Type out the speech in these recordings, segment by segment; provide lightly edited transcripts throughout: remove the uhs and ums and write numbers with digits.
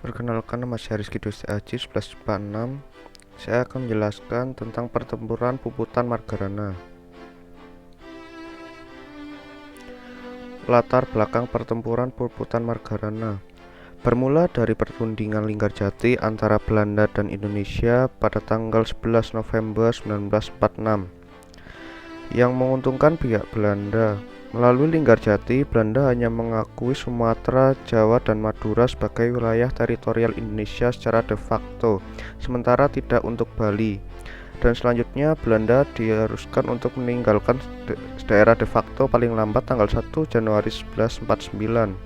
Perkenalkan, nama saya Rizky Dosti Aji 1146. Saya akan menjelaskan tentang pertempuran Puputan Margarana. Latar belakang pertempuran Puputan Margarana bermula dari perundingan Linggarjati antara Belanda dan Indonesia pada tanggal 11 November 1946 yang menguntungkan pihak Belanda. Melalui Linggarjati, Belanda hanya mengakui Sumatera, Jawa, dan Madura sebagai wilayah teritorial Indonesia secara de facto, sementara tidak untuk Bali. Dan selanjutnya Belanda diharuskan untuk meninggalkan daerah de facto paling lambat tanggal 1 Januari 1149.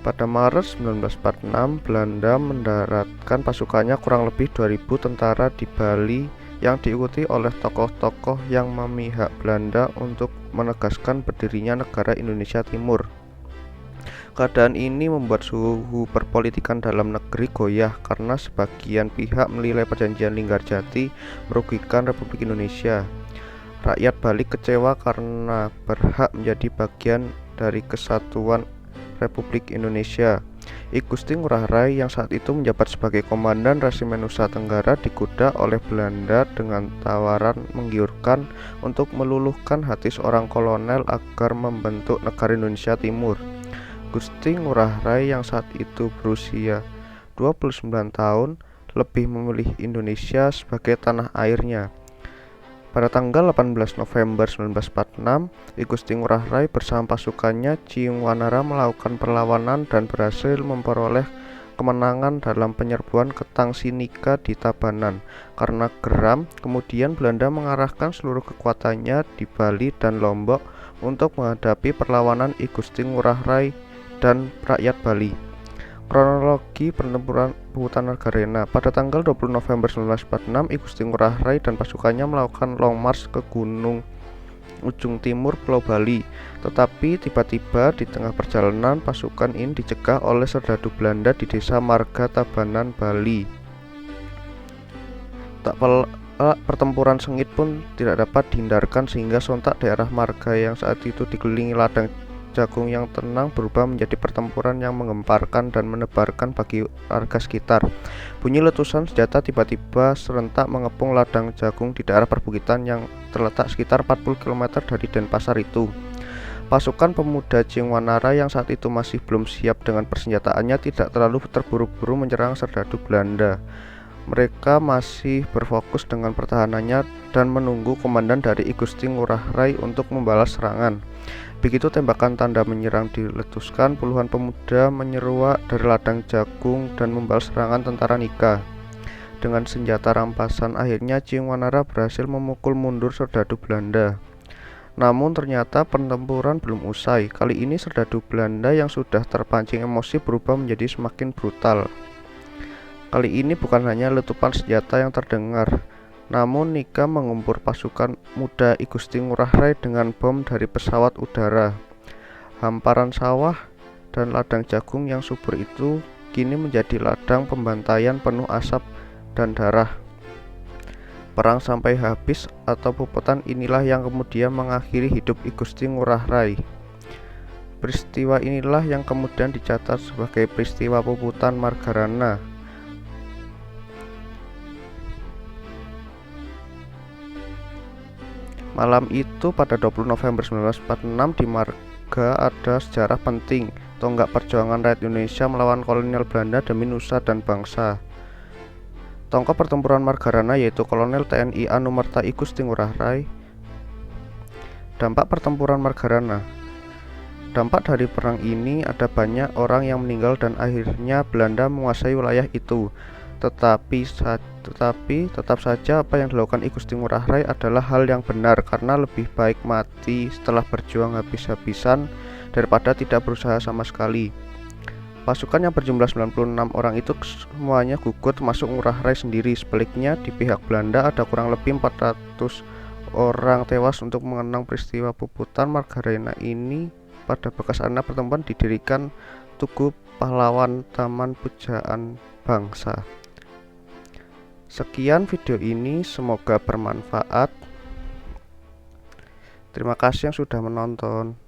Pada Maret 1946, Belanda mendaratkan pasukannya kurang lebih 2000 tentara di Bali yang diikuti oleh tokoh-tokoh yang memihak Belanda untuk menegaskan berdirinya negara Indonesia Timur. Keadaan ini membuat suhu perpolitikan dalam negeri goyah karena sebagian pihak menilai perjanjian Linggarjati merugikan Republik Indonesia. Rakyat Bali kecewa karena berhak menjadi bagian dari kesatuan Republik Indonesia. I Gusti Ngurah Rai yang saat itu menjabat sebagai komandan Resimen Nusa Tenggara digoda oleh Belanda dengan tawaran menggiurkan untuk meluluhkan hati seorang kolonel agar membentuk negara Indonesia Timur. Gusti Ngurah Rai yang saat itu berusia 29 tahun lebih memilih Indonesia sebagai tanah airnya. Pada tanggal 18 November 1946, I Gusti Ngurah Rai bersama pasukannya Ciung Wanara melakukan perlawanan dan berhasil memperoleh kemenangan dalam penyerbuan ke Tangsinika di Tabanan. Karena geram, kemudian Belanda mengarahkan seluruh kekuatannya di Bali dan Lombok untuk menghadapi perlawanan I Gusti Ngurah Rai dan rakyat Bali. Kronologi pertempuran Puputan Margarana. Pada tanggal 20 November 1946, I Gusti Ngurah Rai dan pasukannya melakukan long march ke gunung ujung timur Pulau Bali. Tetapi tiba-tiba di tengah perjalanan pasukan ini dicegah oleh serdadu Belanda di desa Marga Tabanan, Bali. Pertempuran sengit pun tidak dapat dihindarkan sehingga sontak daerah Marga yang saat itu dikelilingi ladang jagung yang tenang berubah menjadi pertempuran yang menggemparkan dan menebarkan bagi warga sekitar. Bunyi letusan senjata tiba-tiba serentak mengepung ladang jagung di daerah perbukitan yang terletak sekitar 40 km dari Denpasar itu. Pasukan pemuda Ciung Wanara yang saat itu masih belum siap dengan persenjataannya tidak terlalu terburu-buru menyerang serdadu Belanda. Mereka masih berfokus dengan pertahanannya dan menunggu komandan dari I Gusti Ngurah Rai untuk membalas serangan. Begitu tembakan tanda menyerang diletuskan, puluhan pemuda menyeruak dari ladang jagung dan membalas serangan tentara Nika. Dengan senjata rampasan, akhirnya Ciung Wanara berhasil memukul mundur serdadu Belanda. Namun ternyata pertempuran belum usai. Kali ini serdadu Belanda yang sudah terpancing emosi berubah menjadi semakin brutal. Kali ini bukan hanya letupan senjata yang terdengar, namun Nika menggempur pasukan muda I Gusti Ngurah Rai dengan bom dari pesawat udara. Hamparan sawah dan ladang jagung yang subur itu kini menjadi ladang pembantaian penuh asap dan darah. Perang sampai habis atau Puputan inilah yang kemudian mengakhiri hidup I Gusti Ngurah Rai. Peristiwa inilah yang kemudian dicatat sebagai peristiwa Puputan Margarana. Malam itu pada 20 November 1946 di Marga ada sejarah penting, tonggak perjuangan rakyat Indonesia melawan kolonial Belanda demi nusa dan bangsa. Tokoh pertempuran Margarana yaitu Kolonel TNI Anumerta I Gusti Ngurah Rai. Dampak pertempuran Margarana. Dampak dari perang ini ada banyak orang yang meninggal dan akhirnya Belanda menguasai wilayah itu. Tetapi tetap saja apa yang dilakukan I Gusti Ngurah Rai adalah hal yang benar, karena lebih baik mati setelah berjuang habis-habisan daripada tidak berusaha sama sekali. Pasukan yang berjumlah 96 orang itu semuanya gugur termasuk Ngurah Rai sendiri. Sebaliknya di pihak Belanda ada kurang lebih 400 orang tewas. Untuk mengenang peristiwa Puputan Margarana ini, pada bekas arena pertempuran didirikan Tugu Pahlawan Taman Pujaan Bangsa. Sekian video ini, semoga bermanfaat. Terima kasih yang sudah menonton.